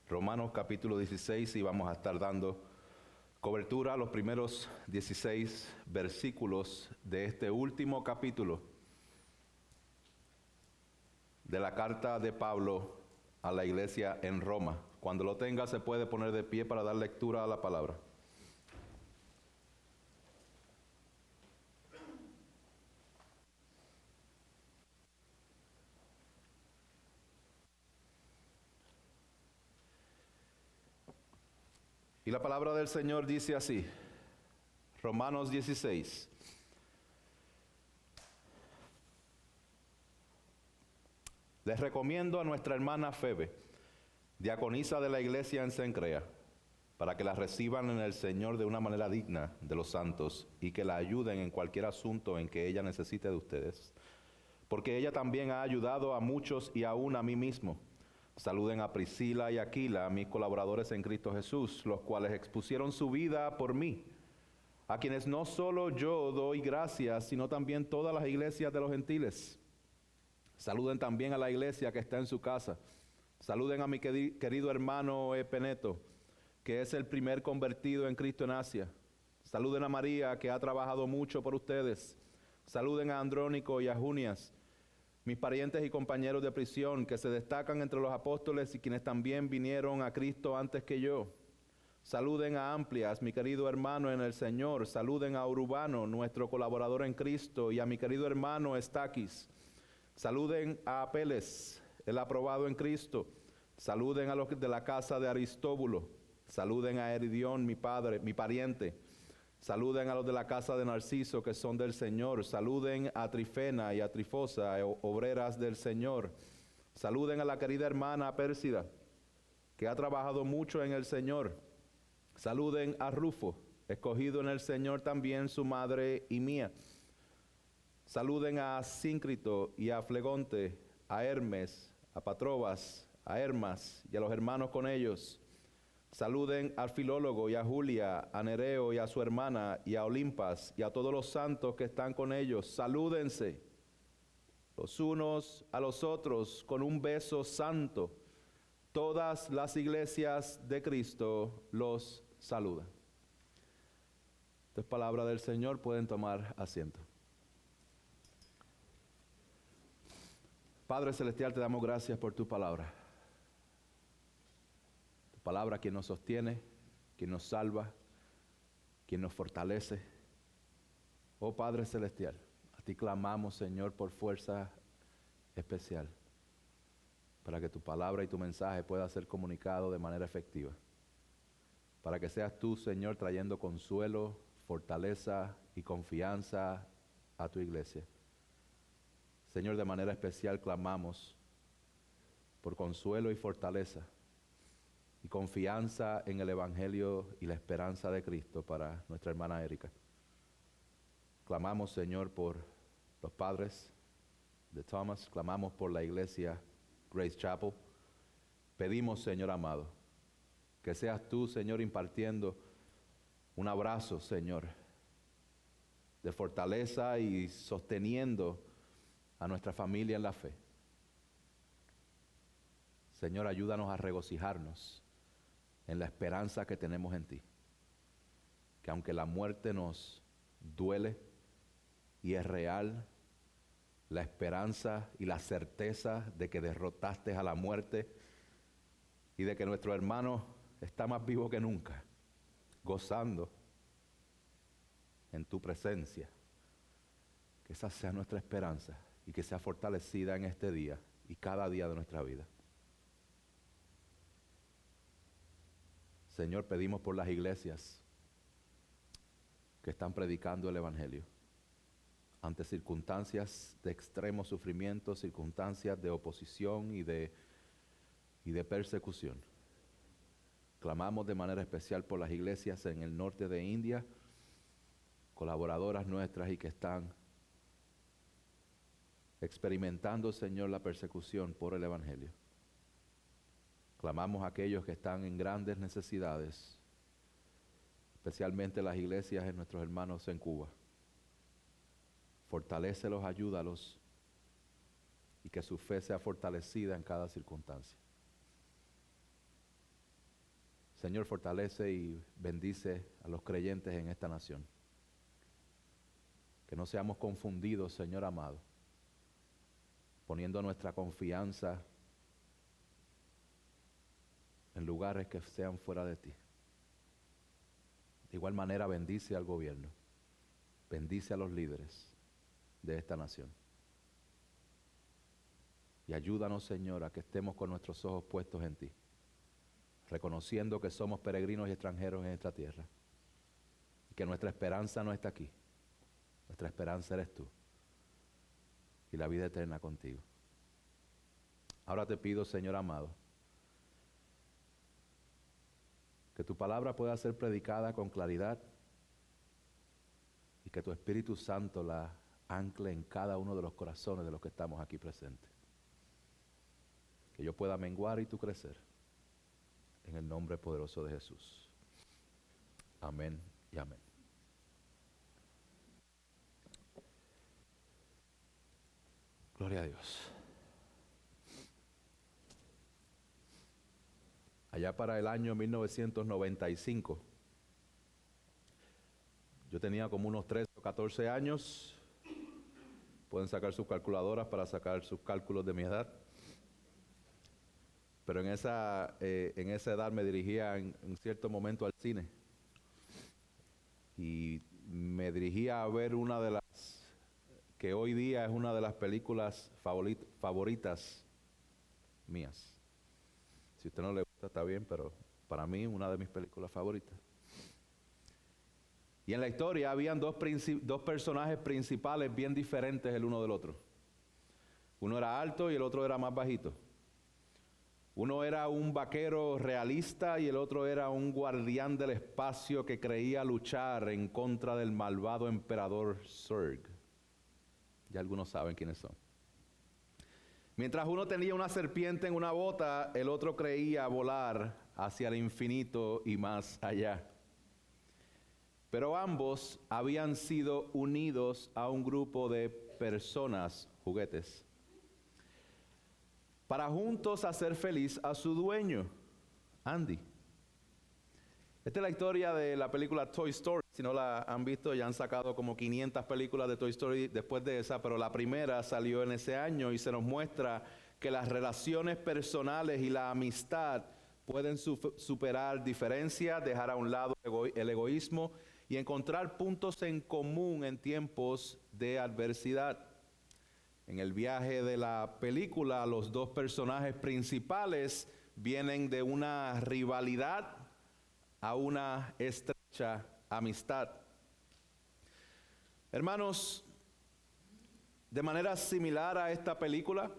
Romanos capítulo 16 y vamos a estar dando cobertura a los primeros 16 versículos de este último capítulo de la carta de Pablo a la iglesia en Roma. Cuando lo tenga se puede poner de pie para dar lectura a la palabra. Y la palabra del Señor dice así, Romanos 16. Les recomiendo a nuestra hermana Febe, diaconisa de la iglesia en Cencrea, para que la reciban en el Señor de una manera digna de los santos y que la ayuden en cualquier asunto en que ella necesite de ustedes. Porque ella también ha ayudado a muchos y aún a mí mismo. Saluden a Priscila y Aquila, mis colaboradores en Cristo Jesús, los cuales expusieron su vida por mí, a quienes no solo yo doy gracias, sino también todas las iglesias de los gentiles. Saluden también a la iglesia que está en su casa. Saluden a mi querido hermano Epeneto, que es el primer convertido en Cristo en Asia. Saluden a María, que ha trabajado mucho por ustedes. Saluden a Andrónico y a Junias, mis parientes y compañeros de prisión, que se destacan entre los apóstoles y quienes también vinieron a Cristo antes que yo. Saluden a Amplias, mi querido hermano en el Señor. Saluden a Urbano, nuestro colaborador en Cristo, y a mi querido hermano Estaquis. Saluden a Apeles, el aprobado en Cristo. Saluden a los de la casa de Aristóbulo. Saluden a Heridión, mi pariente. Saluden a los de la casa de Narciso, que son del Señor. Saluden a Trifena y a Trifosa, obreras del Señor. Saluden a la querida hermana Pérsida, que ha trabajado mucho en el Señor. Saluden a Rufo, escogido en el Señor también su madre y mía. Saluden a Síncrito y a Flegonte, a Hermes, a Patrobas, a Hermas y a los hermanos con ellos. Saluden al Filólogo y a Julia, a Nereo y a su hermana, y a Olimpas, y a todos los santos que están con ellos. Salúdense los unos a los otros con un beso santo. Todas las iglesias de Cristo los saludan. Esta es palabra del Señor, pueden tomar asiento. Padre Celestial, te damos gracias por tu palabra. Palabra quien nos sostiene, quien nos salva, quien nos fortalece. Oh Padre Celestial, a ti clamamos, Señor, por fuerza especial, para que tu palabra y tu mensaje pueda ser comunicado de manera efectiva. Para que seas tú, Señor, trayendo consuelo, fortaleza y confianza a tu iglesia. Señor, de manera especial clamamos por consuelo y fortaleza y confianza en el Evangelio y la esperanza de Cristo para nuestra hermana Erika. Clamamos, Señor, por los padres de Thomas, clamamos por la iglesia Grace Chapel. Pedimos, Señor amado, que seas tú, Señor, impartiendo un abrazo, Señor, de fortaleza y sosteniendo a nuestra familia en la fe. Señor, ayúdanos a regocijarnos en la esperanza que tenemos en ti. Que aunque la muerte nos duele y es real, la esperanza y la certeza de que derrotaste a la muerte y de que nuestro hermano está más vivo que nunca, gozando en tu presencia. Que esa sea nuestra esperanza y que sea fortalecida en este día y cada día de nuestra vida. Señor, pedimos por las iglesias que están predicando el Evangelio ante circunstancias de extremo sufrimiento, circunstancias de oposición y de persecución. Clamamos de manera especial por las iglesias en el norte de India, colaboradoras nuestras y que están experimentando, Señor, la persecución por el Evangelio. Clamamos a aquellos que están en grandes necesidades, especialmente las iglesias de nuestros hermanos en Cuba. Fortalécelos, ayúdalos y que su fe sea fortalecida en cada circunstancia. Señor, fortalece y bendice a los creyentes en esta nación. Que no seamos confundidos, Señor amado, poniendo nuestra confianza en lugares que sean fuera de ti. De igual manera, bendice al gobierno, bendice a los líderes de esta nación. Y ayúdanos, Señor, a que estemos con nuestros ojos puestos en ti, reconociendo que somos peregrinos y extranjeros en esta tierra, y que nuestra esperanza no está aquí, nuestra esperanza eres tú, y la vida eterna contigo. Ahora te pido, Señor amado, que tu palabra pueda ser predicada con claridad y que tu Espíritu Santo la ancle en cada uno de los corazones de los que estamos aquí presentes. Que yo pueda menguar y tú crecer. En el nombre poderoso de Jesús. Amén y amén. Gloria a Dios. Allá para el año 1995, yo tenía como unos 13 o 14 años. Pueden sacar sus calculadoras para sacar sus cálculos de mi edad. Pero en esa edad me dirigía en cierto momento al cine. Y me dirigía a ver una de las, que hoy día es una de las películas favoritas mías. Si a usted no le gusta, está bien, pero para mí una de mis películas favoritas. Y en la historia habían dos personajes principales bien diferentes el uno del otro. Uno era alto y el otro era más bajito. Uno era un vaquero realista y el otro era un guardián del espacio que creía luchar en contra del malvado emperador Zurg. Ya algunos saben quiénes son. Mientras uno tenía una serpiente en una bota, el otro creía volar hacia el infinito y más allá. Pero ambos habían sido unidos a un grupo de personas, juguetes, para juntos hacer feliz a su dueño, Andy. Esta es la historia de la película Toy Story. Si no la han visto, ya han sacado como 500 películas de Toy Story después de esa, pero la primera salió en ese año y se nos muestra que las relaciones personales y la amistad pueden superar diferencias, dejar a un lado el egoísmo y encontrar puntos en común en tiempos de adversidad. En el viaje de la película, los dos personajes principales vienen de una rivalidad a una estrecha amistad. Hermanos, de manera similar a esta película,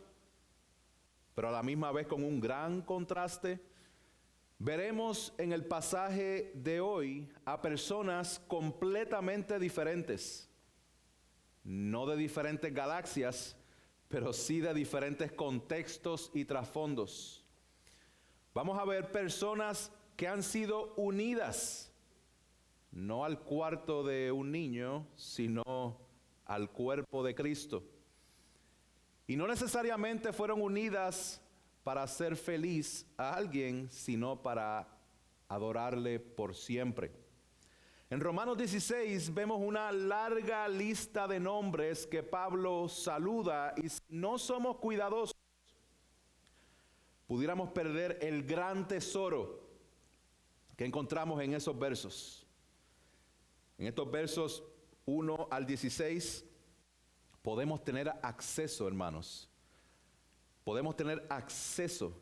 pero a la misma vez con un gran contraste, veremos en el pasaje de hoy a personas completamente diferentes, no de diferentes galaxias, pero sí de diferentes contextos y trasfondos. Vamos a ver personas que han sido unidas, no al cuarto de un niño, sino al cuerpo de Cristo. Y no necesariamente fueron unidas para hacer feliz a alguien, sino para adorarle por siempre. En Romanos 16 vemos una larga lista de nombres que Pablo saluda y si no somos cuidadosos, pudiéramos perder el gran tesoro que encontramos en esos versos. En estos versos 1 al 16 podemos tener acceso, hermanos. Podemos tener acceso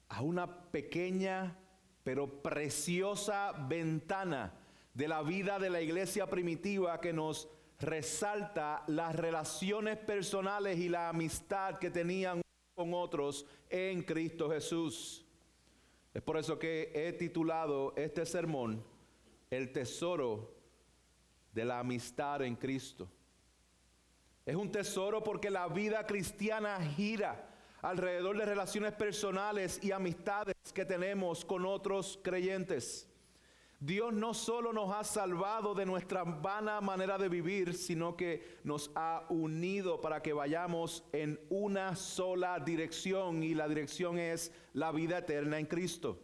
a una pequeña pero preciosa ventana de la vida de la iglesia primitiva que nos resalta las relaciones personales y la amistad que tenían con otros en Cristo Jesús. Es por eso que he titulado este sermón El tesoro de la amistad en Cristo. Es un tesoro porque la vida cristiana gira alrededor de relaciones personales y amistades que tenemos con otros creyentes. Dios no solo nos ha salvado de nuestra vana manera de vivir, sino que nos ha unido para que vayamos en una sola dirección, y la dirección es la vida eterna en Cristo.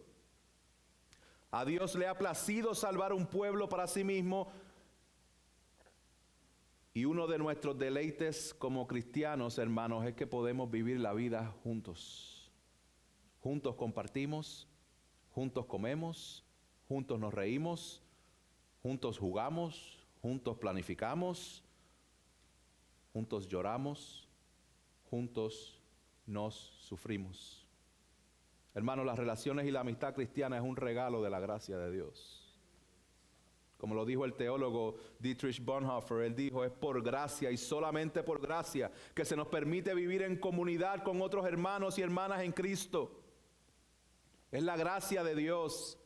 A Dios le ha placido salvar un pueblo para sí mismo, y uno de nuestros deleites como cristianos, hermanos, es que podemos vivir la vida juntos. Juntos compartimos, juntos comemos, juntos nos reímos, juntos jugamos, juntos planificamos, juntos lloramos, juntos nos sufrimos. Hermanos, las relaciones y la amistad cristiana es un regalo de la gracia de Dios. Como lo dijo el teólogo Dietrich Bonhoeffer, él dijo, es por gracia y solamente por gracia que se nos permite vivir en comunidad con otros hermanos y hermanas en Cristo. Es la gracia de Dios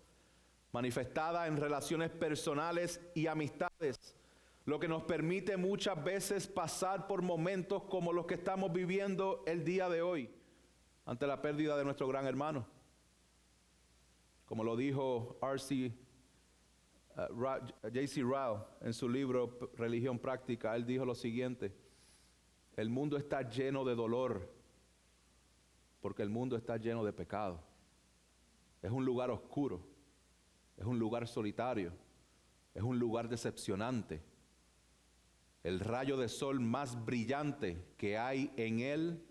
manifestada en relaciones personales y amistades, lo que nos permite muchas veces pasar por momentos como los que estamos viviendo el día de hoy, ante la pérdida de nuestro gran hermano. Como lo dijo J.C. Ryle en su libro Religión Práctica, él dijo lo siguiente: el mundo está lleno de dolor porque el mundo está lleno de pecado. Es un lugar oscuro, es un lugar solitario, es un lugar decepcionante. El rayo de sol más brillante que hay en él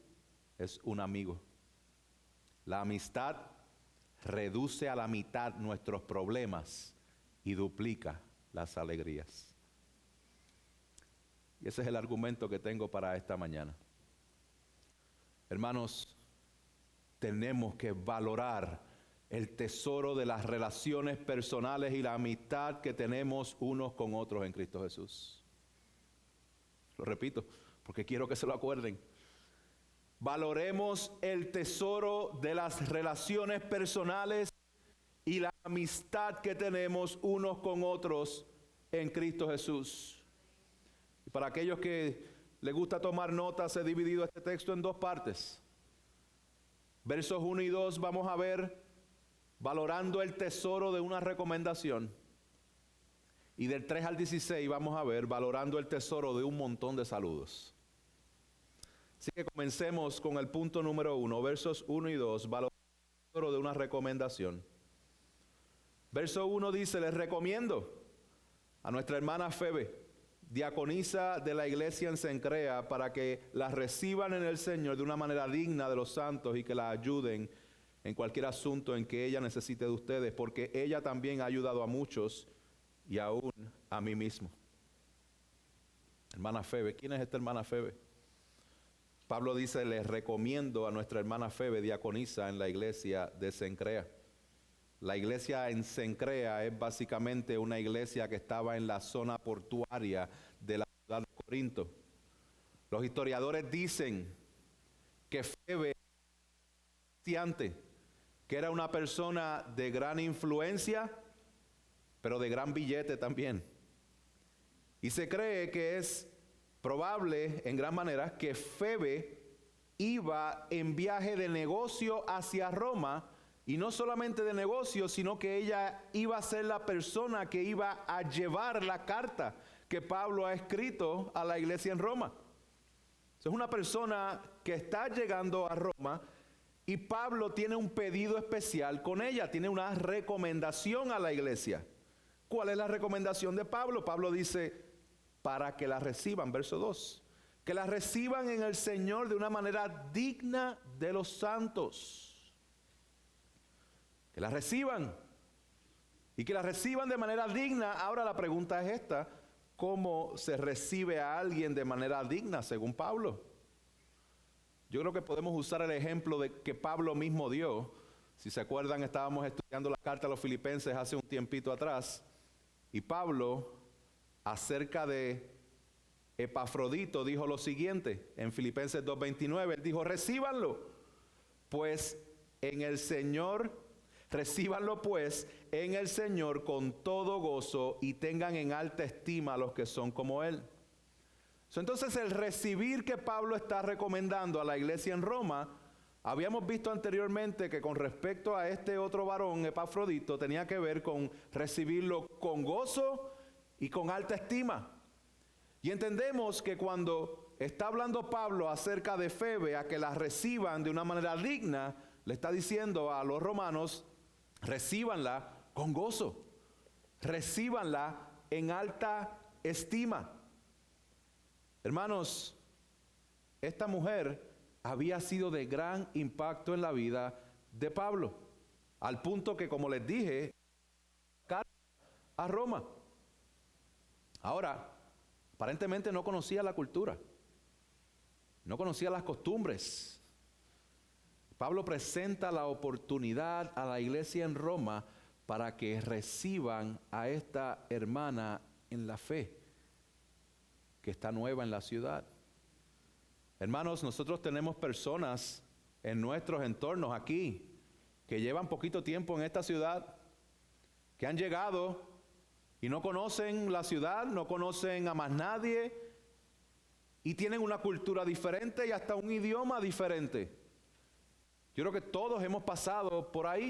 es un amigo. La amistad reduce a la mitad nuestros problemas y duplica las alegrías. Y ese es el argumento que tengo para esta mañana. Hermanos, tenemos que valorar el tesoro de las relaciones personales y la amistad que tenemos unos con otros en Cristo Jesús. Lo repito, porque quiero que se lo acuerden. Valoremos el tesoro de las relaciones personales y la amistad que tenemos unos con otros en Cristo Jesús. Y para aquellos que les gusta tomar notas, he dividido este texto en dos partes. Versos 1 y 2 vamos a ver valorando el tesoro de una recomendación. Y del 3 al 16 vamos a ver valorando el tesoro de un montón de saludos. Así que comencemos con el punto número 1, versos 1 y 2, valorando el tesoro de una recomendación. Verso 1 dice, les recomiendo a nuestra hermana Febe, diaconisa de la iglesia en Cencrea, para que la reciban en el Señor de una manera digna de los santos y que la ayuden en cualquier asunto en que ella necesite de ustedes, porque ella también ha ayudado a muchos y aún a mí mismo. Hermana Febe, ¿quién es esta hermana Febe? Pablo dice, les recomiendo a nuestra hermana Febe, diaconisa en la iglesia de Cencrea. La iglesia en Cencrea es básicamente una iglesia que estaba en la zona portuaria de la ciudad de Corinto. Los historiadores dicen que Febe que era una persona de gran influencia, pero de gran billete también. Y se cree que es probable, en gran manera, que Febe iba en viaje de negocio hacia Roma, y no solamente de negocio, sino que ella iba a ser la persona que iba a llevar la carta que Pablo ha escrito a la iglesia en Roma. Es una persona que está llegando a Roma y Pablo tiene un pedido especial con ella, tiene una recomendación a la iglesia. ¿Cuál es la recomendación de Pablo? Pablo dice, para que la reciban, verso 2, que la reciban en el Señor de una manera digna de los santos. Que la reciban y que la reciban de manera digna. Ahora la pregunta es esta: ¿cómo se recibe a alguien de manera digna según Pablo? Yo creo que podemos usar el ejemplo de que Pablo mismo dio. Si se acuerdan, estábamos estudiando la carta a los Filipenses hace un tiempito atrás, y Pablo acerca de Epafrodito dijo lo siguiente en Filipenses 2:29. Él dijo, recíbanlo pues en el Señor con todo gozo y tengan en alta estima a los que son como Él. Entonces el recibir que Pablo está recomendando a la iglesia en Roma, habíamos visto anteriormente que con respecto a este otro varón, Epafrodito, tenía que ver con recibirlo con gozo y con alta estima. Y entendemos que cuando está hablando Pablo acerca de Febe, a que la reciban de una manera digna, le está diciendo a los romanos, recíbanla con gozo. Recíbanla en alta estima. Hermanos, esta mujer había sido de gran impacto en la vida de Pablo, al punto que, como les dije, a Roma. Ahora, aparentemente no conocía la cultura, no conocía las costumbres. Pablo presenta la oportunidad a la iglesia en Roma para que reciban a esta hermana en la fe, que está nueva en la ciudad. Hermanos, nosotros tenemos personas en nuestros entornos aquí que llevan poquito tiempo en esta ciudad, que han llegado y no conocen la ciudad, no conocen a más nadie y tienen una cultura diferente y hasta un idioma diferente. Yo creo que todos hemos pasado por ahí.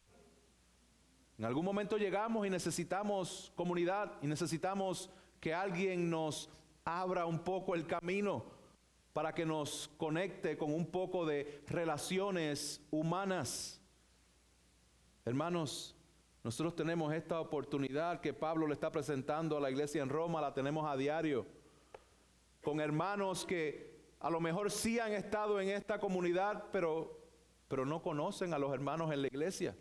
En algún momento llegamos y necesitamos comunidad y necesitamos que alguien nos abra un poco el camino para que nos conecte con un poco de relaciones humanas. Hermanos, nosotros tenemos esta oportunidad que Pablo le está presentando a la iglesia en Roma, la tenemos a diario, con hermanos que a lo mejor sí han estado en esta comunidad, pero no conocen a los hermanos en la iglesia.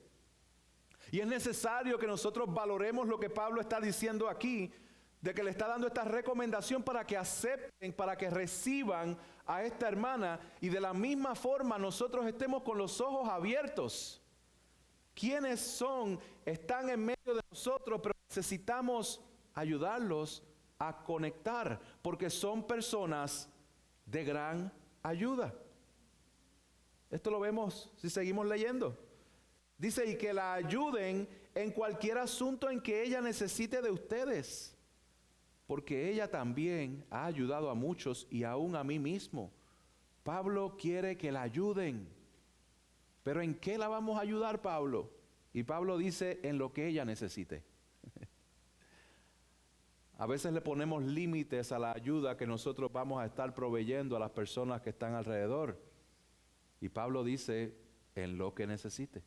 Y es necesario que nosotros valoremos lo que Pablo está diciendo aquí, de que le está dando esta recomendación para que acepten, para que reciban a esta hermana, y de la misma forma nosotros estemos con los ojos abiertos. ¿Quiénes son? Están en medio de nosotros, pero necesitamos ayudarlos a conectar, porque son personas de gran ayuda. Esto lo vemos si seguimos leyendo. Dice, y que la ayuden en cualquier asunto en que ella necesite de ustedes, porque ella también ha ayudado a muchos y aún a mí mismo. Pablo quiere que la ayuden. ¿Pero en qué la vamos a ayudar, Pablo? Y Pablo dice, en lo que ella necesite. A veces le ponemos límites a la ayuda que nosotros vamos a estar proveyendo a las personas que están alrededor. Y Pablo dice, en lo que necesite.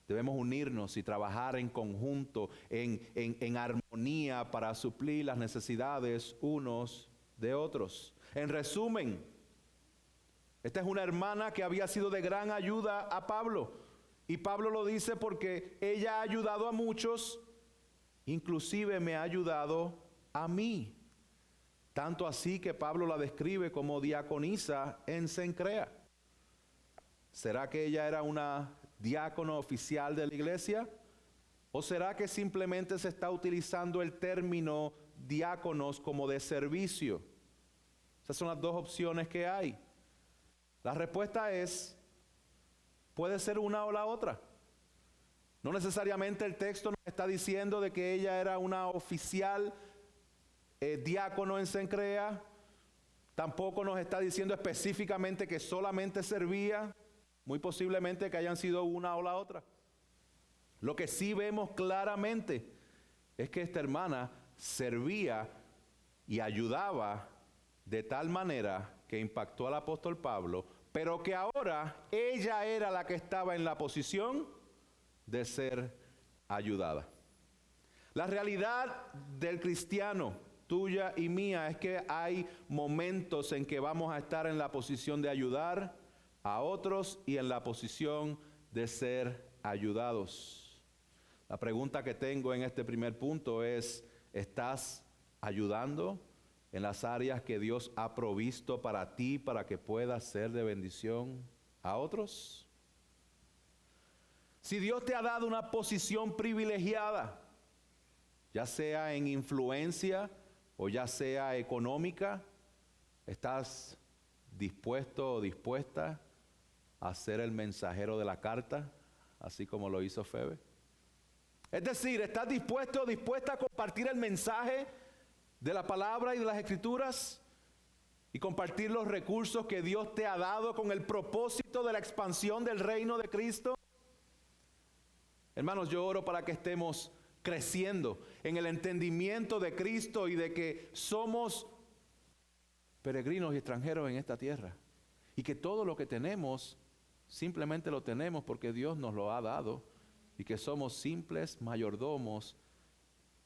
Debemos unirnos y trabajar en conjunto, en armonía para suplir las necesidades unos de otros. En resumen, esta es una hermana que había sido de gran ayuda a Pablo. Y Pablo lo dice porque ella ha ayudado a muchos, inclusive me ha ayudado a mí. Tanto así que Pablo la describe como diaconisa en Cencrea. ¿Será que ella era una diácono oficial de la iglesia? ¿O será que simplemente se está utilizando el término diáconos como de servicio? Esas son las dos opciones que hay. La respuesta es, puede ser una o la otra. No necesariamente el texto nos está diciendo de que ella era una oficial diácono en Cencrea. Tampoco nos está diciendo específicamente que solamente servía. Muy posiblemente que hayan sido una o la otra. Lo que sí vemos claramente es que esta hermana servía y ayudaba de tal manera que impactó al apóstol Pablo, pero que ahora ella era la que estaba en la posición de ser ayudada. La realidad del cristiano, tuya y mía, es que hay momentos en que vamos a estar en la posición de ayudar a otros y en la posición de ser ayudados. La pregunta que tengo en este primer punto es, ¿estás ayudando en las áreas que Dios ha provisto para ti para que puedas ser de bendición a otros? Si Dios te ha dado una posición privilegiada, ya sea en influencia o ya sea económica, ¿estás dispuesto o dispuesta a ser el mensajero de la carta, así como lo hizo Febe? Es decir, ¿estás dispuesto o dispuesta a compartir el mensaje de la palabra y de las escrituras y compartir los recursos que Dios te ha dado con el propósito de la expansión del reino de Cristo? Hermanos, yo oro para que estemos creciendo en el entendimiento de Cristo y de que somos peregrinos y extranjeros en esta tierra, y que todo lo que tenemos simplemente lo tenemos porque Dios nos lo ha dado y que somos simples mayordomos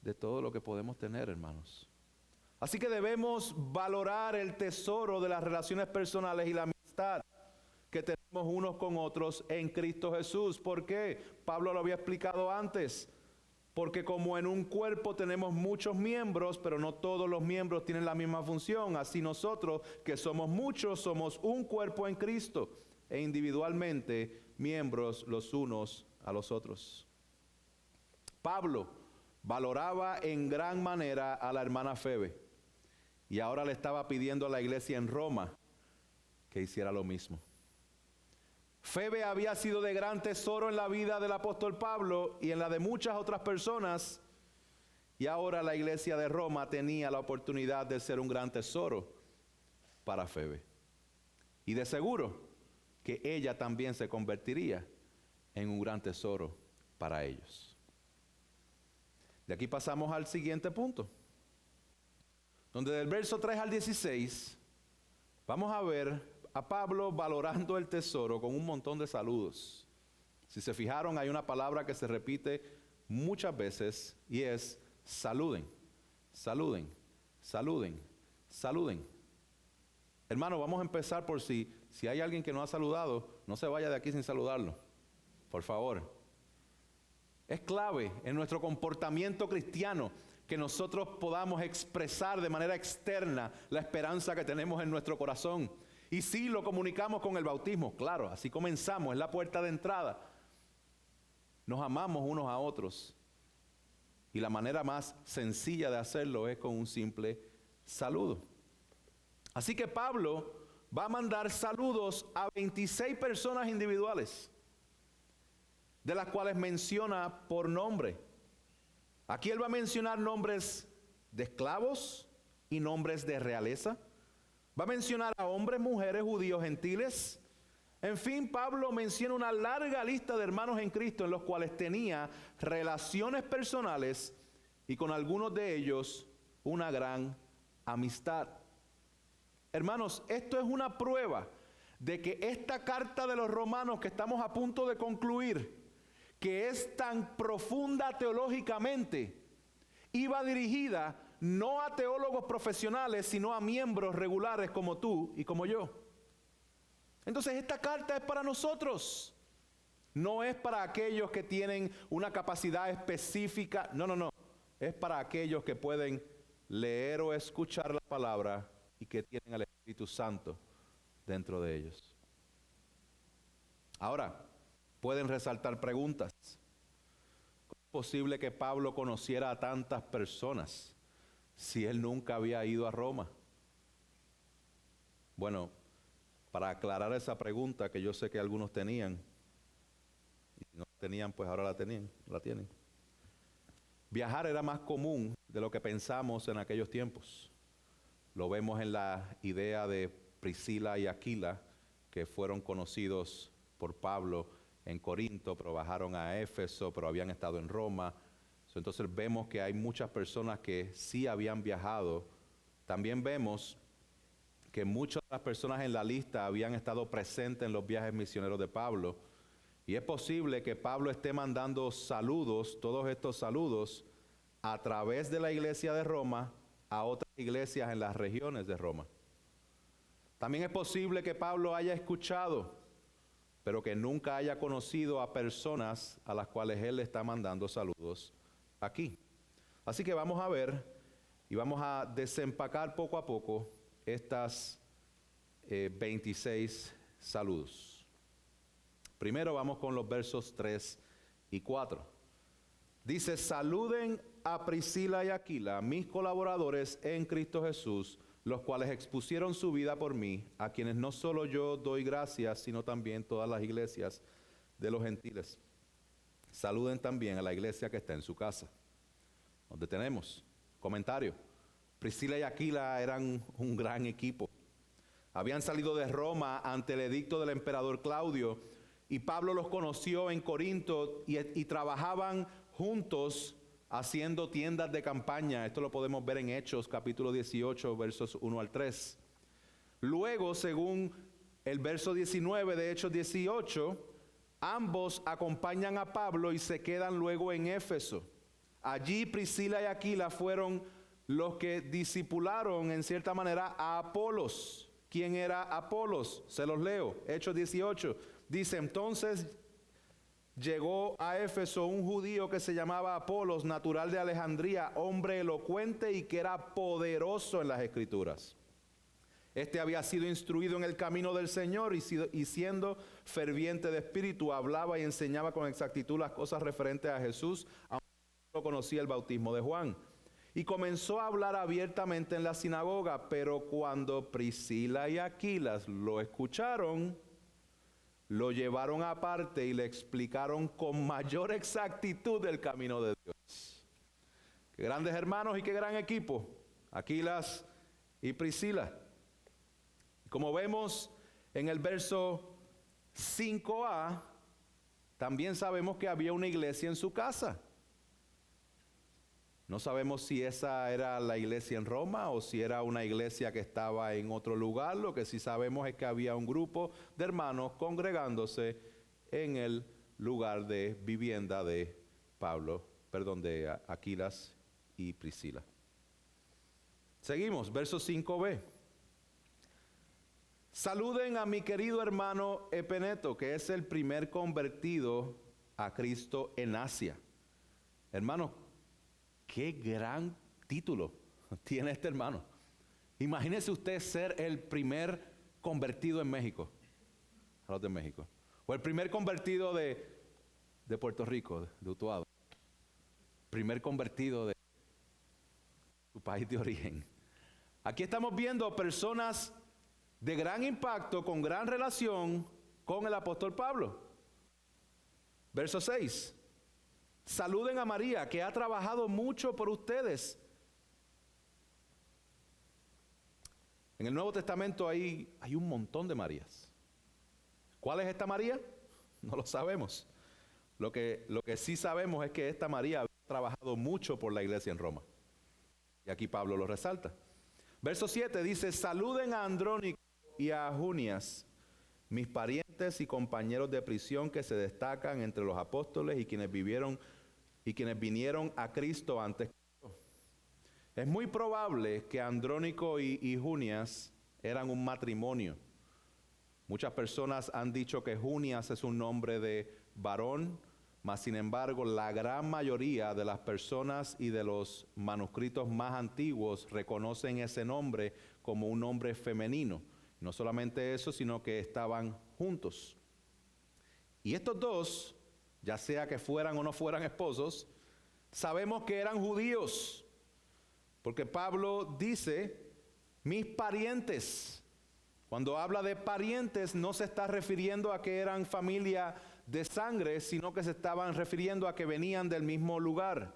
de todo lo que podemos tener, hermanos. Así que debemos valorar el tesoro de las relaciones personales y la amistad que tenemos unos con otros en Cristo Jesús. ¿Por qué? Pablo lo había explicado antes. Porque como en un cuerpo tenemos muchos miembros, pero no todos los miembros tienen la misma función. Así nosotros, que somos muchos, somos un cuerpo en Cristo e individualmente miembros los unos a los otros. Pablo valoraba en gran manera a la hermana Febe y ahora le estaba pidiendo a la iglesia en Roma que hiciera lo mismo. Febe había sido de gran tesoro en la vida del apóstol Pablo y en la de muchas otras personas, y ahora la iglesia de Roma tenía la oportunidad de ser un gran tesoro para Febe. Y de seguro que ella también se convertiría en un gran tesoro para ellos. De aquí pasamos al siguiente punto, donde del verso 3 al 16 vamos a ver a Pablo valorando el tesoro con un montón de saludos. Si se fijaron, hay una palabra que se repite muchas veces y es saluden, saluden, saluden, saluden. Hermano, vamos a empezar por si hay alguien que no ha saludado, no se vaya de aquí sin saludarlo, por favor. Es clave en nuestro comportamiento cristiano que nosotros podamos expresar de manera externa la esperanza que tenemos en nuestro corazón. Y sí, lo comunicamos con el bautismo, claro, así comenzamos, es la puerta de entrada. Nos amamos unos a otros. Y la manera más sencilla de hacerlo es con un simple saludo. Así que Pablo va a mandar saludos a 26 personas individuales, de las cuales menciona por nombre. Aquí él va a mencionar nombres de esclavos y nombres de realeza. Va a mencionar a hombres, mujeres, judíos, gentiles. En fin, Pablo menciona una larga lista de hermanos en Cristo en los cuales tenía relaciones personales y con algunos de ellos una gran amistad. Hermanos, esto es una prueba de que esta carta de los romanos que estamos a punto de concluir, que es tan profunda teológicamente, iba dirigida no a teólogos profesionales, sino a miembros regulares como tú y como yo. Entonces esta carta es para nosotros. No es para aquellos que tienen una capacidad específica. No. Es para aquellos que pueden leer o escuchar la palabra y que tienen al Espíritu Santo dentro de ellos. Ahora, pueden resaltar preguntas. ¿Cómo es posible que Pablo conociera a tantas personas si él nunca había ido a Roma? Bueno, para aclarar esa pregunta que yo sé que algunos tenían, y si no tenían, pues ahora la tienen. Viajar era más común de lo que pensamos en aquellos tiempos. Lo vemos en la idea de Priscila y Aquila, que fueron conocidos por Pablo en Corinto, pero bajaron a Éfeso, pero habían estado en Roma. Entonces vemos que hay muchas personas que sí habían viajado. También vemos que muchas de las personas en la lista habían estado presentes en los viajes misioneros de Pablo. Y es posible que Pablo esté mandando saludos, todos estos saludos, a través de la iglesia de Roma a otras iglesias en las regiones de Roma. También es posible que Pablo haya escuchado, pero que nunca haya conocido a personas a las cuales él le está mandando saludos aquí. Así que vamos a ver y vamos a desempacar poco a poco estas 26 saludos. Primero vamos con los versos 3 y 4. Dice: saluden a Priscila y Aquila, mis colaboradores en Cristo Jesús, los cuales expusieron su vida por mí, a quienes no solo yo doy gracias, sino también todas las iglesias de los gentiles. Saluden también a la iglesia que está en su casa. Donde tenemos comentario. Priscila y Aquila eran un gran equipo. Habían salido de Roma ante el edicto del emperador Claudio, y Pablo los conoció en Corinto y trabajaban juntos haciendo tiendas de campaña. Esto lo podemos ver en Hechos capítulo 18 versos 1 al 3. Luego, según el verso 19 de Hechos 18, Ambos acompañan a Pablo y se quedan luego en Éfeso. Allí Priscila y Aquila fueron los que discipularon en cierta manera a Apolos. ¿Quién era Apolos? Se los leo. Hechos 18. Dice, entonces llegó a Éfeso un judío que se llamaba Apolos, natural de Alejandría, hombre elocuente y que era poderoso en las Escrituras. Este había sido instruido en el camino del Señor y siendo ferviente de espíritu, hablaba y enseñaba con exactitud las cosas referentes a Jesús, aunque no conocía el bautismo de Juan. Y comenzó a hablar abiertamente en la sinagoga, pero cuando Priscila y Aquila lo escucharon, lo llevaron aparte y le explicaron con mayor exactitud el camino de Dios. Qué grandes hermanos y qué gran equipo, Aquilas y Priscila. Como vemos en el verso 5a, también sabemos que había una iglesia en su casa. No sabemos si esa era la iglesia en Roma o si era una iglesia que estaba en otro lugar. Lo que sí sabemos es que había un grupo de hermanos congregándose en el lugar de vivienda de de Aquilas y Priscila. Seguimos, verso 5b. Saluden a mi querido hermano Epeneto, que es el primer convertido a Cristo en Asia. Hermanos, qué gran título tiene este hermano. Imagínese usted ser el primer convertido en México, a los de México, o el primer convertido de Puerto Rico, de Utuado, primer convertido de su país de origen. Aquí estamos viendo personas de gran impacto, con gran relación con el apóstol Pablo. Verso 6. Saluden a María, que ha trabajado mucho por ustedes. En el Nuevo Testamento hay un montón de Marías. ¿Cuál es esta María? No lo sabemos. Lo que sí sabemos es que esta María ha trabajado mucho por la iglesia en Roma. Y aquí Pablo lo resalta. Verso 7 dice, saluden a Andrónico y a Junias, mis parientes y compañeros de prisión que se destacan entre los apóstoles y quienes vinieron a Cristo antes que yo. Es muy probable que Andrónico y Junias eran un matrimonio. Muchas personas han dicho que Junias es un nombre de varón, mas sin embargo la gran mayoría de las personas y de los manuscritos más antiguos reconocen ese nombre como un nombre femenino. No solamente eso, sino que estaban juntos. Y estos dos, ya sea que fueran o no fueran esposos, sabemos que eran judíos. Porque Pablo dice, mis parientes. Cuando habla de parientes, no se está refiriendo a que eran familia de sangre, sino que se estaban refiriendo a que venían del mismo lugar.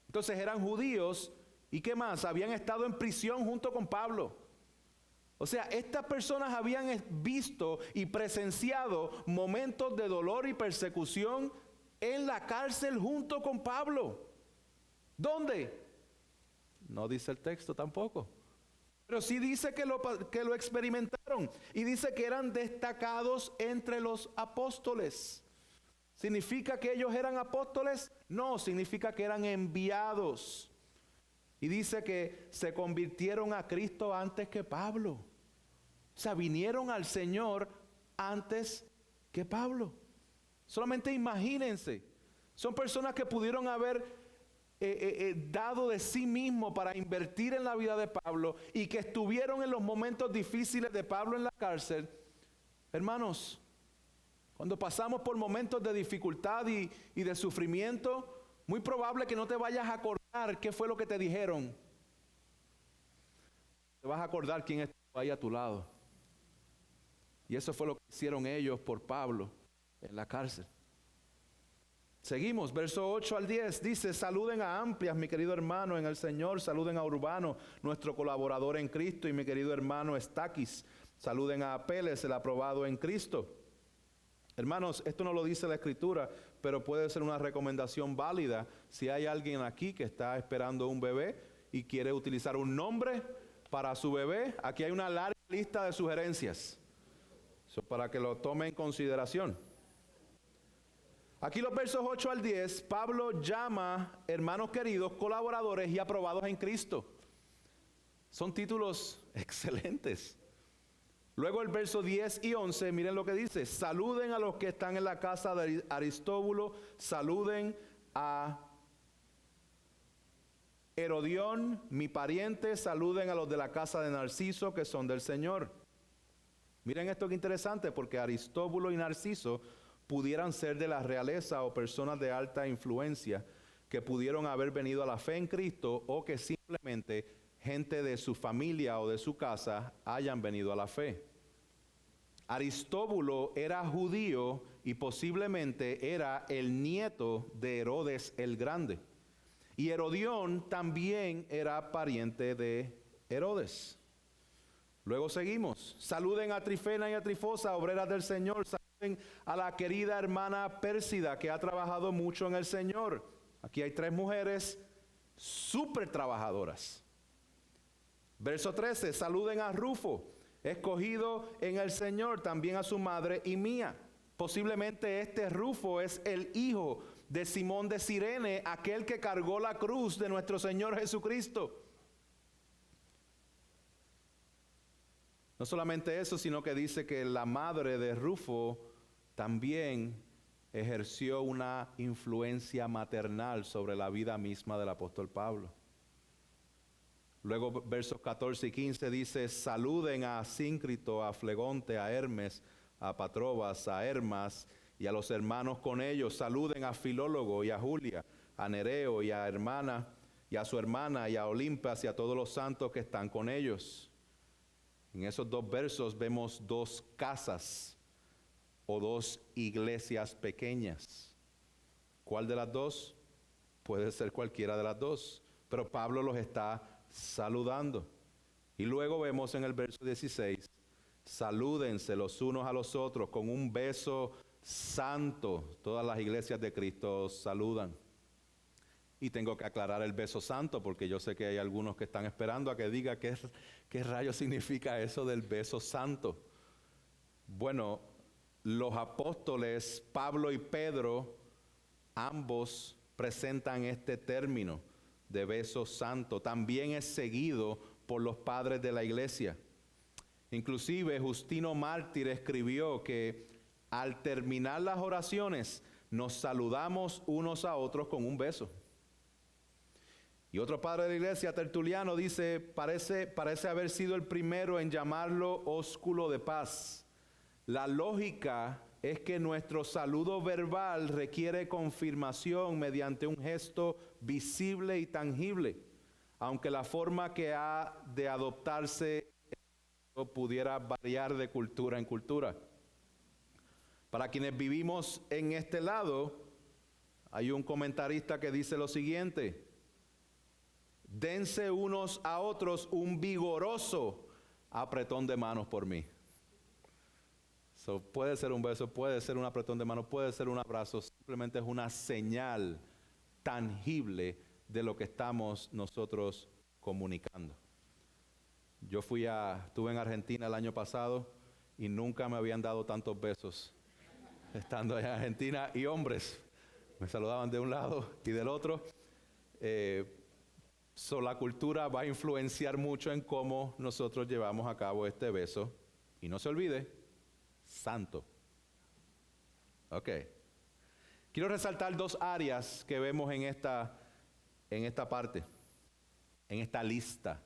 Entonces eran judíos, ¿y qué más? Habían estado en prisión junto con Pablo. O sea, estas personas habían visto y presenciado momentos de dolor y persecución en la cárcel junto con Pablo. ¿Dónde? No dice el texto tampoco. Pero sí dice que lo experimentaron. Y dice que eran destacados entre los apóstoles. ¿Significa que ellos eran apóstoles? No, significa que eran enviados. Y dice que se convirtieron a Cristo antes que Pablo. O sea, vinieron al Señor antes que Pablo. Solamente imagínense. Son personas que pudieron haber dado de sí mismo para invertir en la vida de Pablo y que estuvieron en los momentos difíciles de Pablo en la cárcel. Hermanos, cuando pasamos por momentos de dificultad y de sufrimiento, muy probable que no te vayas a acordar qué fue lo que te dijeron. Te vas a acordar quién estuvo ahí a tu lado. Y eso fue lo que hicieron ellos por Pablo en la cárcel. Seguimos, verso 8 al 10, dice, saluden a Amplias, mi querido hermano en el Señor, saluden a Urbano, nuestro colaborador en Cristo, y mi querido hermano Estaquis, saluden a Apeles, el aprobado en Cristo. Hermanos, esto no lo dice la Escritura, pero puede ser una recomendación válida si hay alguien aquí que está esperando un bebé y quiere utilizar un nombre para su bebé. Aquí hay una larga lista de sugerencias. Eso para que lo tome en consideración. Aquí los versos 8 al 10, Pablo llama hermanos queridos, colaboradores y aprobados en Cristo. Son títulos excelentes. Luego el verso 10 y 11, miren lo que dice. Saluden a los que están en la casa de Aristóbulo, saluden a Herodión, mi pariente, saluden a los de la casa de Narciso, que son del Señor. Miren esto que interesante, porque Aristóbulo y Narciso pudieran ser de la realeza o personas de alta influencia que pudieron haber venido a la fe en Cristo o que simplemente gente de su familia o de su casa hayan venido a la fe. Aristóbulo era judío y posiblemente era el nieto de Herodes el Grande. Y Herodión también era pariente de Herodes. Luego seguimos. Saluden a Trifena y a Trifosa, obreras del Señor. Saluden a la querida hermana Pérsida, que ha trabajado mucho en el Señor. Aquí hay 3 mujeres súper trabajadoras. Verso 13. Saluden a Rufo, escogido en el Señor, también a su madre y mía. Posiblemente este Rufo es el hijo de Simón de Cirene, aquel que cargó la cruz de nuestro Señor Jesucristo. No solamente eso, sino que dice que la madre de Rufo también ejerció una influencia maternal sobre la vida misma del apóstol Pablo. Luego versos 14 y 15 dice, saluden a Asíncrito, a Flegonte, a Hermes, a Patrobas, a Hermas y a los hermanos con ellos. Saluden a Filólogo y a Julia, a Nereo y a su hermana y a Olimpas y a todos los santos que están con ellos. En esos 2 versos vemos 2 casas o 2 iglesias pequeñas. ¿Cuál de las 2? Puede ser cualquiera de las 2, pero Pablo los está saludando. Y luego vemos en el verso 16, salúdense los unos a los otros con un beso santo. Todas las iglesias de Cristo saludan. Y tengo que aclarar el beso santo porque yo sé que hay algunos que están esperando a que diga qué rayos significa eso del beso santo. Bueno, los apóstoles Pablo y Pedro, ambos presentan este término de beso santo. También es seguido por los padres de la iglesia. Inclusive Justino Mártir escribió que al terminar las oraciones nos saludamos unos a otros con un beso. Y otro padre de la iglesia, Tertuliano, dice, parece haber sido el primero en llamarlo ósculo de paz. La lógica es que nuestro saludo verbal requiere confirmación mediante un gesto visible y tangible, aunque la forma que ha de adoptarse pudiera variar de cultura en cultura. Para quienes vivimos en este lado, hay un comentarista que dice lo siguiente: dense unos a otros un vigoroso apretón de manos por mí. Puede ser un beso, puede ser un apretón de manos, puede ser un abrazo, simplemente es una señal tangible de lo que estamos nosotros comunicando. Estuve en Argentina el año pasado y nunca me habían dado tantos besos estando allá en Argentina, y hombres me saludaban de un lado y del otro. La cultura va a influenciar mucho en cómo nosotros llevamos a cabo este beso. Y no se olvide, santo. Ok. Quiero resaltar 2 áreas que vemos en esta parte, en esta lista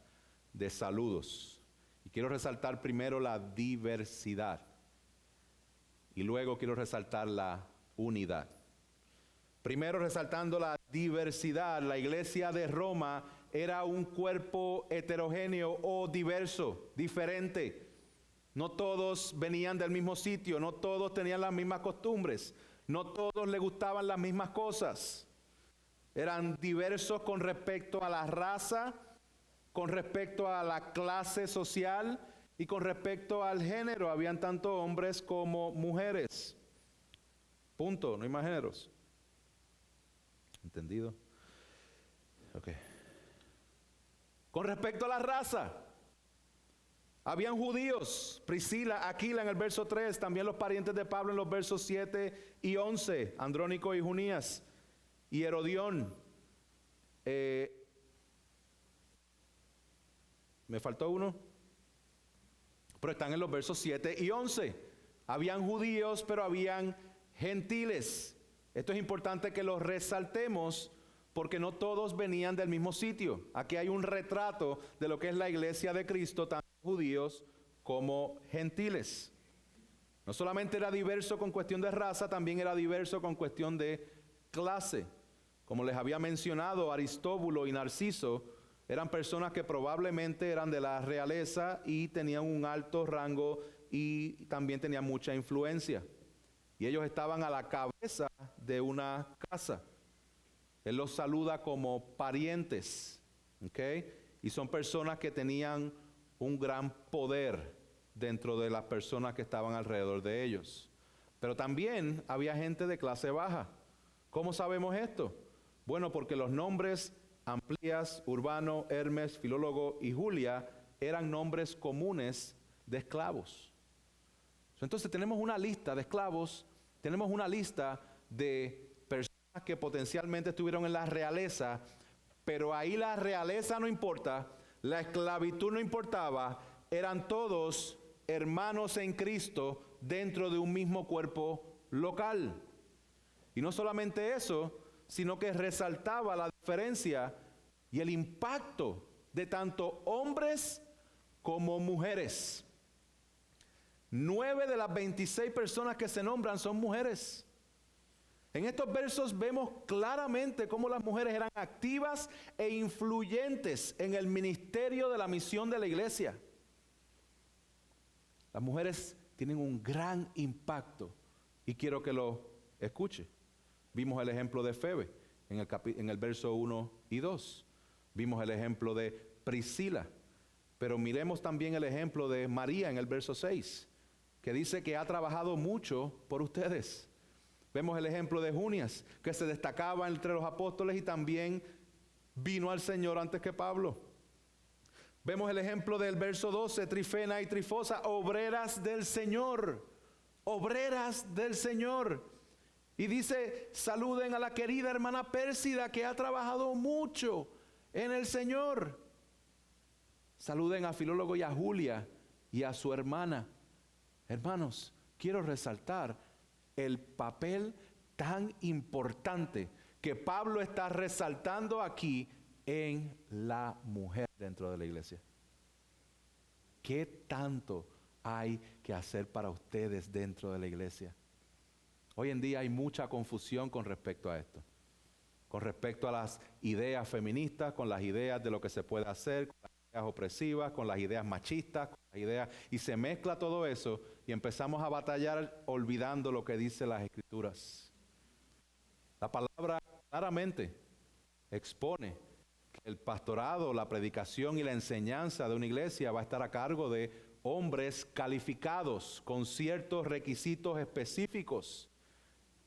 de saludos. Y quiero resaltar primero la diversidad. Y luego quiero resaltar la unidad. Primero, resaltando la diversidad, la iglesia de Roma era un cuerpo heterogéneo o diverso, diferente. No todos venían del mismo sitio, no todos tenían las mismas costumbres, no todos les gustaban las mismas cosas. Eran diversos con respecto a la raza, con respecto a la clase social y con respecto al género. Habían tanto hombres como mujeres. Punto, no hay más géneros. ¿Entendido? Ok. Con respecto a la raza, Habían judíos, Priscila, Aquila en el verso 3, también los parientes de Pablo en los versos 7 y 11, Andrónico y Junías, y Herodión. ¿Me faltó uno? Pero están en los versos 7 y 11. Habían judíos, pero habían gentiles. Esto es importante que lo resaltemos porque no todos venían del mismo sitio. Aquí hay un retrato de lo que es la iglesia de Cristo, tanto judíos como gentiles. No solamente era diverso con cuestión de raza, también era diverso con cuestión de clase. Como les había mencionado, Aristóbulo y Narciso eran personas que probablemente eran de la realeza y tenían un alto rango y también tenían mucha influencia. Y ellos estaban a la cabeza de una casa. Él los saluda como parientes, ¿ok? Y son personas que tenían un gran poder dentro de las personas que estaban alrededor de ellos. Pero también había gente de clase baja. ¿Cómo sabemos esto? Bueno, porque los nombres Amplias, Urbano, Hermes, Filólogo y Julia eran nombres comunes de esclavos. Entonces tenemos una lista de esclavos, tenemos una lista de personas que potencialmente estuvieron en la realeza, pero ahí la realeza no importa, la esclavitud no importaba, eran todos hermanos en Cristo dentro de un mismo cuerpo local. Y no solamente eso, sino que resaltaba la diferencia y el impacto de tanto hombres como mujeres. 9 de las 26 personas que se nombran son mujeres. En estos versos vemos claramente cómo las mujeres eran activas e influyentes en el ministerio de la misión de la iglesia. Las mujeres tienen un gran impacto y quiero que lo escuche. Vimos el ejemplo de Febe en el verso 1 y 2. Vimos el ejemplo de Priscila. Pero miremos también el ejemplo de María en el verso 6, que dice que ha trabajado mucho por ustedes. Vemos el ejemplo de Junias, que se destacaba entre los apóstoles y también vino al Señor antes que Pablo. Vemos el ejemplo del verso 12, Trifena y Trifosa, obreras del Señor. Obreras del Señor. Y dice, saluden a la querida hermana Pérsida que ha trabajado mucho en el Señor. Saluden a Filólogo y a Julia y a su hermana. Hermanos, quiero resaltar el papel tan importante que Pablo está resaltando aquí en la mujer dentro de la iglesia. ¿Qué tanto hay que hacer para ustedes dentro de la iglesia? Hoy en día hay mucha confusión con respecto a esto, con respecto a las ideas feministas, con las ideas de lo que se puede hacer, con las ideas opresivas, con las ideas machistas, con las ideas, y se mezcla todo eso y empezamos a batallar olvidando lo que dicen las Escrituras. La palabra claramente expone que el pastorado, la predicación y la enseñanza de una iglesia va a estar a cargo de hombres calificados con ciertos requisitos específicos.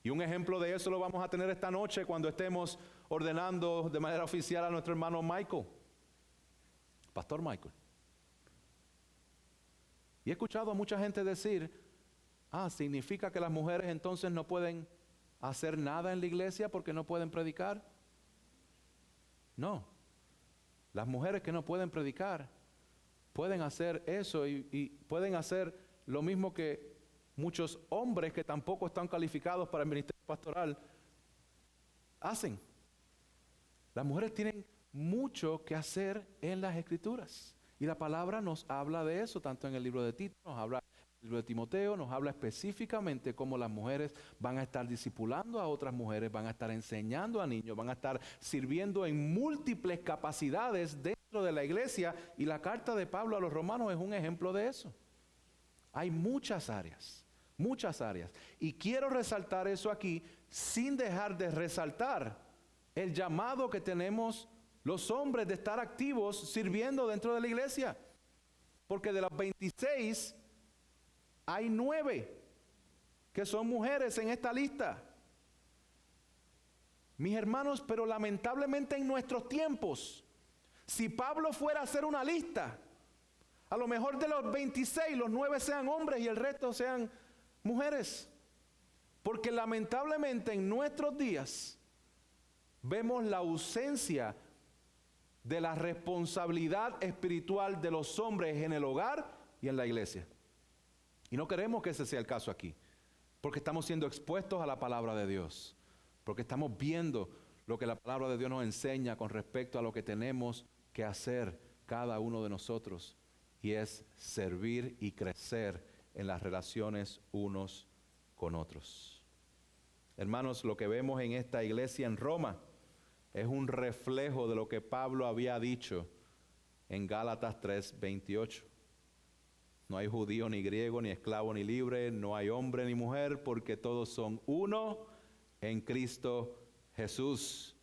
Y un ejemplo de eso lo vamos a tener esta noche cuando estemos ordenando de manera oficial a nuestro hermano Michael, Pastor Michael. Y he escuchado a mucha gente decir, ¿significa que las mujeres entonces no pueden hacer nada en la iglesia porque no pueden predicar? No. Las mujeres que no pueden predicar pueden hacer eso y pueden hacer lo mismo que muchos hombres que tampoco están calificados para el ministerio pastoral hacen. Las mujeres tienen mucho que hacer en las Escrituras. Y la palabra nos habla de eso, tanto en el libro de Tito, nos habla en el libro de Timoteo, nos habla específicamente cómo las mujeres van a estar discipulando a otras mujeres, van a estar enseñando a niños, van a estar sirviendo en múltiples capacidades dentro de la iglesia. Y la carta de Pablo a los romanos es un ejemplo de eso. Hay muchas áreas. Muchas áreas. Y quiero resaltar eso aquí sin dejar de resaltar el llamado que tenemos los hombres de estar activos sirviendo dentro de la iglesia. Porque de las 26 hay 9 que son mujeres en esta lista. Mis hermanos, pero lamentablemente en nuestros tiempos, si Pablo fuera a hacer una lista, A lo mejor de los 26, los 9 sean hombres y el resto sean mujeres. Porque lamentablemente en nuestros días vemos la ausencia de la responsabilidad espiritual de los hombres en el hogar y en la iglesia. Y no queremos que ese sea el caso aquí, porque estamos siendo expuestos a la palabra de Dios, porque estamos viendo lo que la palabra de Dios nos enseña con respecto a lo que tenemos que hacer cada uno de nosotros, y es servir y crecer en las relaciones unos con otros. Hermanos, lo que vemos en esta iglesia en Roma es un reflejo de lo que Pablo había dicho en Gálatas 3:28. No hay judío ni griego, ni esclavo ni libre, no hay hombre ni mujer, porque todos son uno en Cristo Jesús.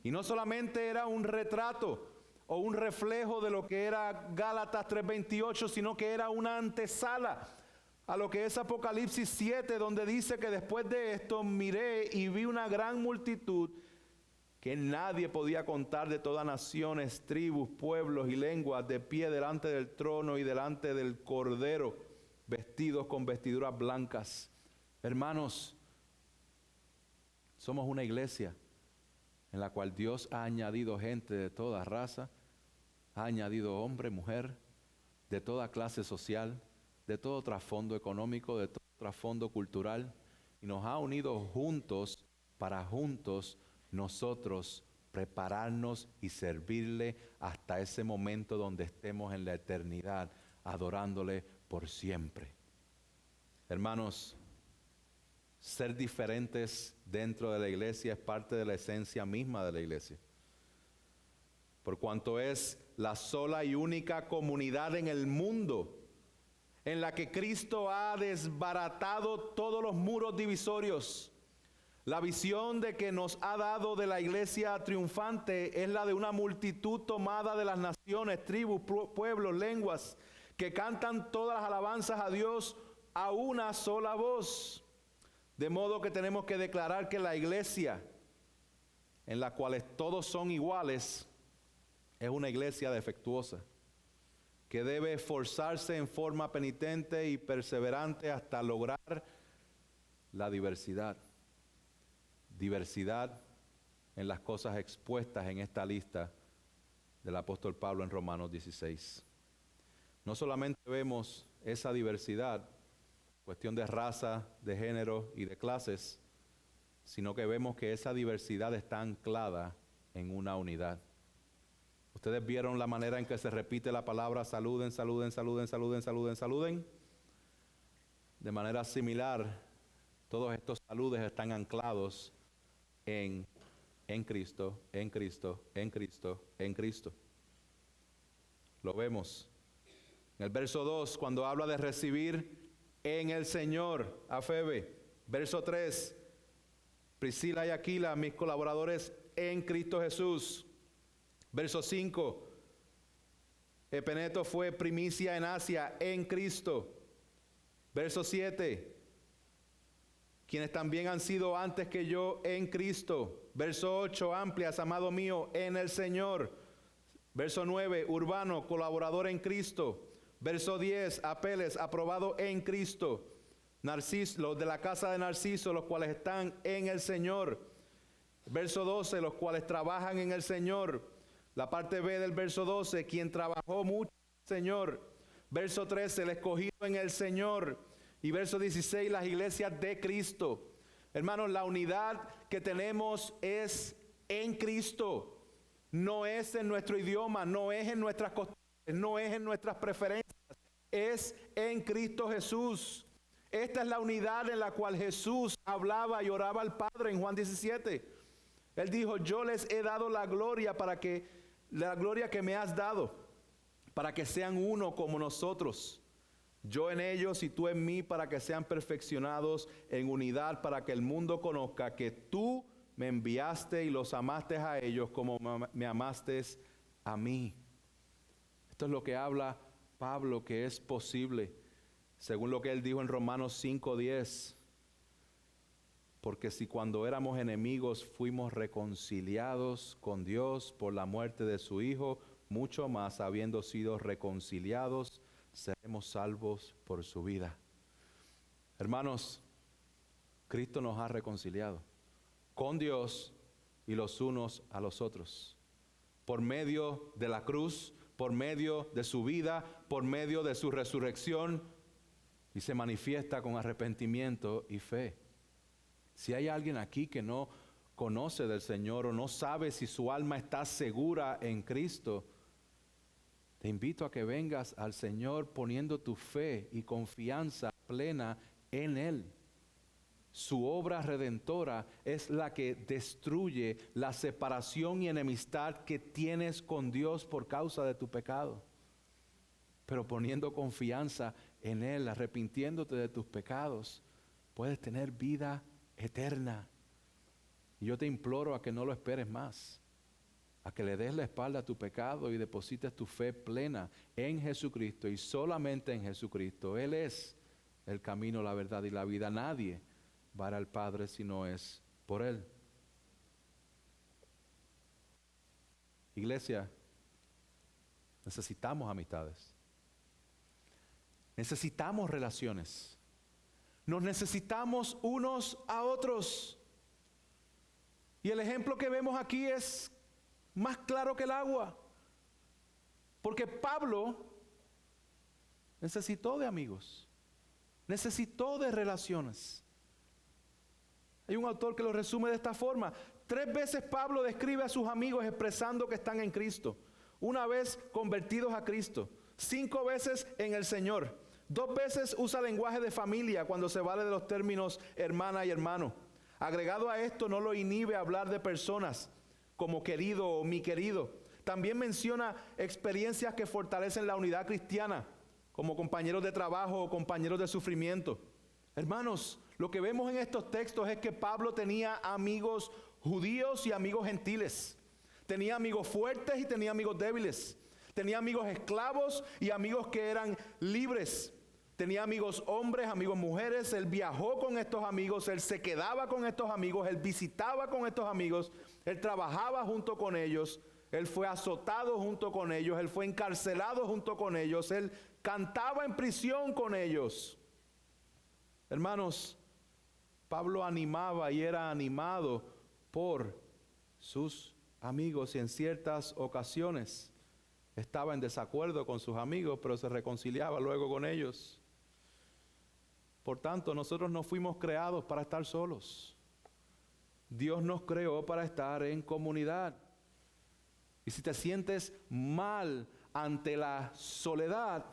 Y no solamente era un retrato o un reflejo de lo que era Gálatas 3:28, sino que era una antesala a lo que es Apocalipsis 7, donde dice que después de esto miré y vi una gran multitud que nadie podía contar, de todas naciones, tribus, pueblos y lenguas, de pie delante del trono y delante del Cordero, vestidos con vestiduras blancas. Hermanos, somos una iglesia en la cual Dios ha añadido gente de toda raza, ha añadido hombre, mujer, de toda clase social, de todo trasfondo económico, de todo trasfondo cultural, y nos ha unido juntos para juntos nosotros prepararnos y servirle hasta ese momento donde estemos en la eternidad, adorándole por siempre. Hermanos, ser diferentes dentro de la iglesia es parte de la esencia misma de la iglesia, por cuanto es la sola y única comunidad en el mundo en la que Cristo ha desbaratado todos los muros divisorios. La visión de que nos ha dado de la iglesia triunfante es la de una multitud tomada de las naciones, tribus, pueblos, lenguas, que cantan todas las alabanzas a Dios a una sola voz. De modo que tenemos que declarar que la iglesia, en la cual todos son iguales, es una iglesia defectuosa, que debe esforzarse en forma penitente y perseverante hasta lograr la diversidad. Diversidad en las cosas expuestas en esta lista del apóstol Pablo en Romanos 16. No solamente vemos esa diversidad, cuestión de raza, de género y de clases, sino que vemos que esa diversidad está anclada en una unidad. Ustedes vieron la manera en que se repite la palabra saluden, saluden, saluden, saluden, saluden, saluden. De manera similar, todos estos saludes están anclados en Cristo, en Cristo, en Cristo, en Cristo. Lo vemos. En el verso 2, cuando habla de recibir en el Señor a Febe. Verso 3, Priscila y Aquila, mis colaboradores en Cristo Jesús. Verso 5, Epeneto fue primicia en Asia en Cristo. Verso 7, quienes también han sido antes que yo en Cristo. Verso 8, Amplias, amado mío, en el Señor. Verso 9, Urbano, colaborador en Cristo. Verso 10, Apeles, aprobado en Cristo. Narciso, los de la casa de Narciso, los cuales están en el Señor. Verso 12, los cuales trabajan en el Señor. La parte B del verso 12, quien trabajó mucho en el Señor. Verso 13, el escogido en el Señor. Y verso 16, las iglesias de Cristo. Hermanos, la unidad que tenemos es en Cristo. No es en nuestro idioma, no es en nuestras costumbres, no es en nuestras preferencias. Es en Cristo Jesús. Esta es la unidad en la cual Jesús hablaba y oraba al Padre en Juan 17. Él dijo, yo les he dado la gloria que me has dado, para que sean uno como nosotros. Yo en ellos y tú en mí, para que sean perfeccionados en unidad, para que el mundo conozca que tú me enviaste y los amaste a ellos como me amaste a mí. Esto es lo que habla Pablo, que es posible, según lo que él dijo en Romanos 5:10. Porque si cuando éramos enemigos fuimos reconciliados con Dios por la muerte de su Hijo, mucho más, habiendo sido reconciliados, seremos salvos por su vida. Hermanos, Cristo nos ha reconciliado con Dios y los unos a los otros, por medio de la cruz, por medio de su vida, por medio de su resurrección, y se manifiesta con arrepentimiento y fe. Si hay alguien aquí que no conoce del Señor o no sabe si su alma está segura en Cristo, te invito a que vengas al Señor poniendo tu fe y confianza plena en Él. Su obra redentora es la que destruye la separación y enemistad que tienes con Dios por causa de tu pecado. Pero poniendo confianza en Él, arrepintiéndote de tus pecados, puedes tener vida eterna. Y yo te imploro a que no lo esperes más, a que le des la espalda a tu pecado y deposites tu fe plena en Jesucristo y solamente en Jesucristo. Él es el camino, la verdad y la vida. Nadie va al Padre si no es por Él. Iglesia, necesitamos amistades. Necesitamos relaciones. Nos necesitamos unos a otros. Y el ejemplo que vemos aquí es más claro que el agua. Porque Pablo necesitó de amigos. Necesitó de relaciones. Hay un autor que lo resume de esta forma. 3 veces Pablo describe a sus amigos expresando que están en Cristo. 1 vez convertidos a Cristo. 5 veces en el Señor. 2 veces usa lenguaje de familia cuando se vale de los términos hermana y hermano. Agregado a esto, no lo inhibe hablar de personas como querido o mi querido. También menciona experiencias que fortalecen la unidad cristiana, como compañeros de trabajo o compañeros de sufrimiento. Hermanos, lo que vemos en estos textos es que Pablo tenía amigos judíos y amigos gentiles. Tenía amigos fuertes y tenía amigos débiles. Tenía amigos esclavos y amigos que eran libres. Tenía amigos hombres, amigos mujeres. Él viajó con estos amigos, él se quedaba con estos amigos, él visitaba con estos amigos, él trabajaba junto con ellos, él fue azotado junto con ellos, él fue encarcelado junto con ellos, él cantaba en prisión con ellos. Hermanos, Pablo animaba y era animado por sus amigos y en ciertas ocasiones estaba en desacuerdo con sus amigos, pero se reconciliaba luego con ellos. Por tanto, nosotros no fuimos creados para estar solos. Dios nos creó para estar en comunidad. Y si te sientes mal ante la soledad,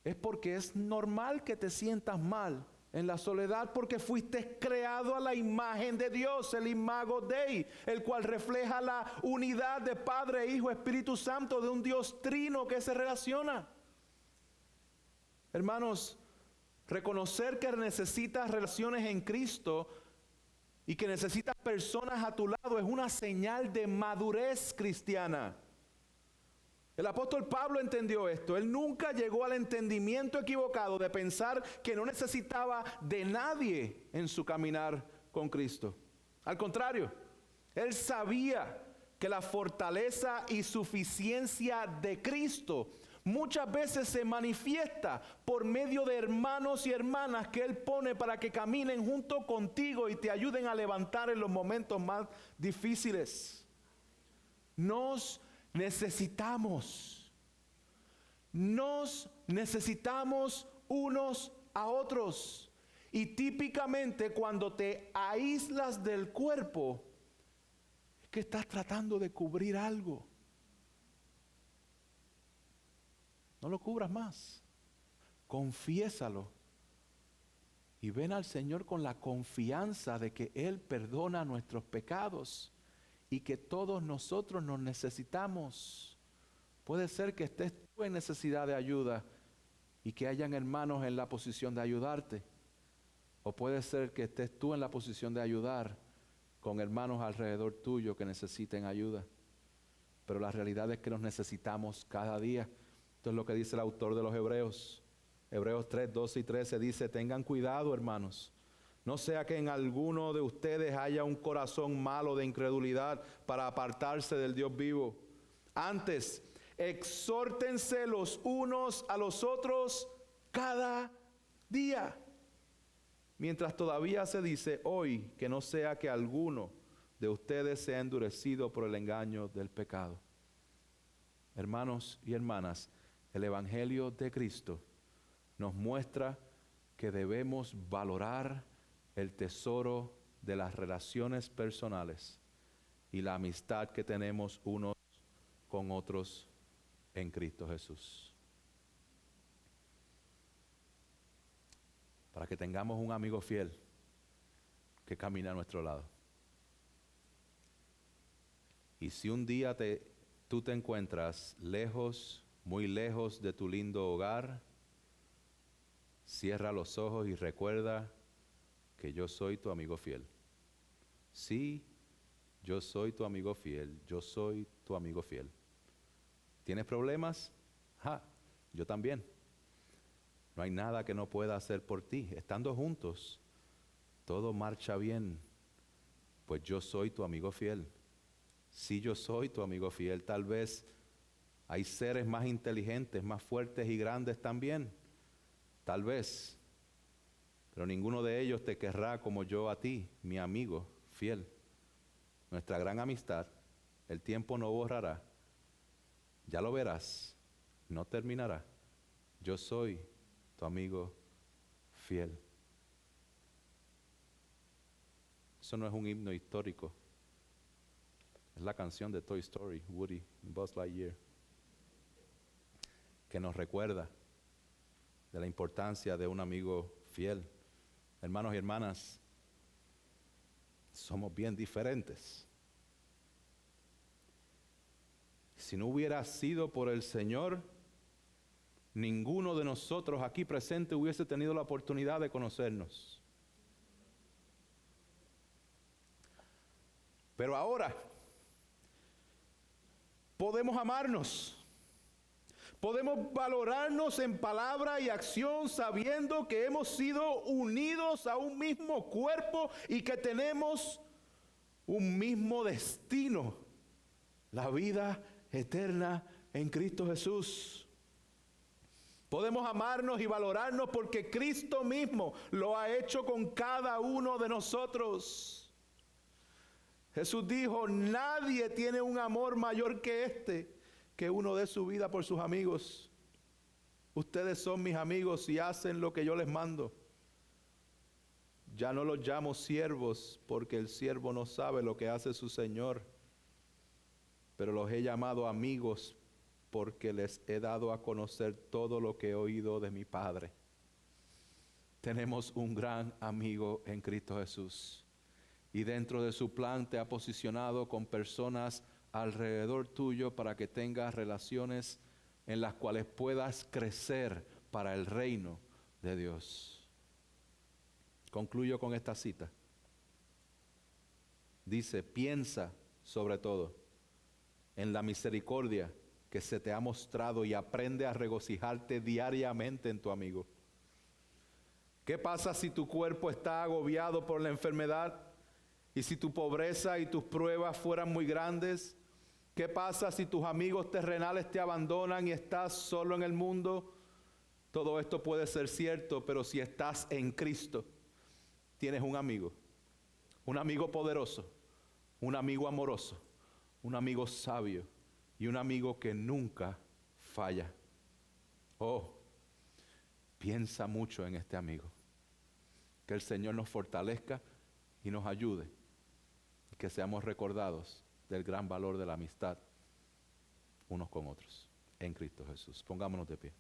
es porque es normal que te sientas mal en la soledad, porque fuiste creado a la imagen de Dios, el Imago Dei, el cual refleja la unidad de Padre, Hijo, Espíritu Santo, de un Dios trino que se relaciona. Hermanos, reconocer que necesitas relaciones en Cristo y que necesitas personas a tu lado es una señal de madurez cristiana. El apóstol Pablo entendió esto. Él nunca llegó al entendimiento equivocado de pensar que no necesitaba de nadie en su caminar con Cristo. Al contrario, él sabía que la fortaleza y suficiencia de Cristo muchas veces se manifiesta por medio de hermanos y hermanas que Él pone para que caminen junto contigo y te ayuden a levantar en los momentos más difíciles. Nos necesitamos unos a otros. Y típicamente cuando te aíslas del cuerpo, es que estás tratando de cubrir algo. No lo cubras más. Confiésalo. Y ven al Señor con la confianza de que Él perdona nuestros pecados y que todos nosotros nos necesitamos. Puede ser que estés tú en necesidad de ayuda y que hayan hermanos en la posición de ayudarte. O puede ser que estés tú en la posición de ayudar con hermanos alrededor tuyo que necesiten ayuda. Pero la realidad es que nos necesitamos cada día. Esto es lo que dice el autor de los Hebreos. Hebreos 3, 12 y 13 dice: tengan cuidado, hermanos. No sea que en alguno de ustedes haya un corazón malo de incredulidad para apartarse del Dios vivo. Antes, exhórtense los unos a los otros cada día, mientras todavía se dice hoy, que no sea que alguno de ustedes sea endurecido por el engaño del pecado. Hermanos y hermanas, el Evangelio de Cristo nos muestra que debemos valorar el tesoro de las relaciones personales y la amistad que tenemos unos con otros en Cristo Jesús. Para que tengamos un amigo fiel que camina a nuestro lado. Y si un día tú te encuentras lejos, muy lejos de tu lindo hogar, cierra los ojos y recuerda que yo soy tu amigo fiel. Sí, yo soy tu amigo fiel, yo soy tu amigo fiel. ¿Tienes problemas? Yo también. No hay nada que no pueda hacer por ti. Estando juntos, todo marcha bien, pues yo soy tu amigo fiel. Sí, yo soy tu amigo fiel. Tal vez hay seres más inteligentes, más fuertes y grandes también. Tal vez. Pero ninguno de ellos te querrá como yo a ti, mi amigo fiel. Nuestra gran amistad, el tiempo no borrará. Ya lo verás, no terminará. Yo soy tu amigo fiel. Eso no es un himno histórico. Es la canción de Toy Story, Woody, Buzz Lightyear, que nos recuerda de la importancia de un amigo fiel. Hermanos y hermanas, somos bien diferentes. Si no hubiera sido por el Señor, ninguno de nosotros aquí presentes hubiese tenido la oportunidad de conocernos. Pero ahora podemos amarnos. Podemos valorarnos en palabra y acción sabiendo que hemos sido unidos a un mismo cuerpo y que tenemos un mismo destino, la vida eterna en Cristo Jesús. Podemos amarnos y valorarnos porque Cristo mismo lo ha hecho con cada uno de nosotros. Jesús dijo, nadie tiene un amor mayor que este, que uno dé su vida por sus amigos. Ustedes son mis amigos y hacen lo que yo les mando. Ya no los llamo siervos, porque el siervo no sabe lo que hace su Señor, pero los he llamado amigos, porque les he dado a conocer todo lo que he oído de mi Padre. Tenemos un gran amigo en Cristo Jesús, y dentro de su plan te ha posicionado con personas alrededor tuyo para que tengas relaciones en las cuales puedas crecer para el reino de Dios. Concluyo con esta cita. Dice, piensa sobre todo en la misericordia que se te ha mostrado y aprende a regocijarte diariamente en tu amigo. ¿Qué pasa si tu cuerpo está agobiado por la enfermedad? Y si tu pobreza y tus pruebas fueran muy grandes, ¿qué pasa si tus amigos terrenales te abandonan y estás solo en el mundo? Todo esto puede ser cierto, pero si estás en Cristo, tienes un amigo poderoso, un amigo amoroso, un amigo sabio y un amigo que nunca falla. Oh, piensa mucho en este amigo. Que el Señor nos fortalezca y nos ayude. Que seamos recordados del gran valor de la amistad unos con otros en Cristo Jesús. Pongámonos de pie.